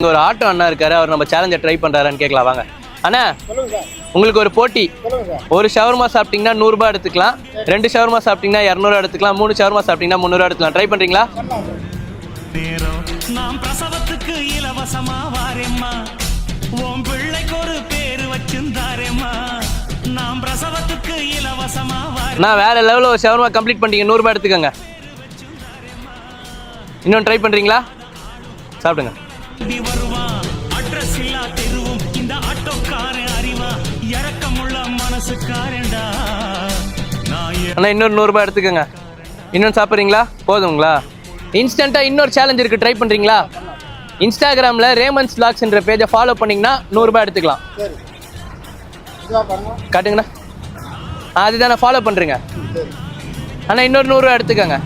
இங்க ஒரு ஆட்டோ அண்ணா இருக்காரு, அவர் நம்ம சேலஞ்சை ட்ரை பண்றாருன்னு கேட்கலாம் வாங்க. அண்ணா உங்களுக்கு ஒரு போட்டி. ஒரு ஷவர்மா சாப்பிட்டீங்கன்னா 100 ரூபாய் எடுத்துக்கலாம், 2 ஷவர்மா சாப்பிட்டீங்கன்னா 200 எடுத்துக்கலாம், 3 ஷவர்மா சாப்பிட்டீங்கன்னா 300 எடுத்துக்கலாம். ட்ரை பண்றீங்களா? நாம் பிரசவத்துக்கு இலவசமா வாரேம்மா, உன் பிள்ளைக்கு ஒரு பேரு வச்சிருந்தாரேம்மா. நாம் பிரசவத்துக்கு இலவசமா வாரே. நான் வேற லெவலில் ஒரு ஷவர்மா கம்ப்ளீட் பண்ணிட்டீங்க, 100 ரூபாய் எடுத்துக்கோங்க. இன்னொன்று ட்ரை பண்றீங்களா? சாப்பிடுங்க. வருவான் அட்ரஸ் இல்லா தெருவும் இந்த ஆட்டோக்காரன் அறிவா, இறக்கமுள்ள மனசுக்காரண்டா. அண்ணா இன்னொரு 100 ரூபாய் எடுத்துக்கோங்க. இன்னொன்று சாப்பிட்றீங்களா? போதுங்களா? இன்ஸ்டண்ட்டாக இன்னொரு சேலஞ்ச் இருக்குது, ட்ரை பண்ணுறீங்களா? இன்ஸ்டாகிராமில் ரேமன்ஸ் vlogs என்ற பேஜை ஃபாலோ பண்ணிங்கன்னா 100 ரூபாய் எடுத்துக்கலாம். காட்டுங்கண்ணா. அதுதான் நான் ஃபாலோ பண்ணுறேங்க. அண்ணா இன்னொரு 100 ரூபாய் எடுத்துக்கோங்க.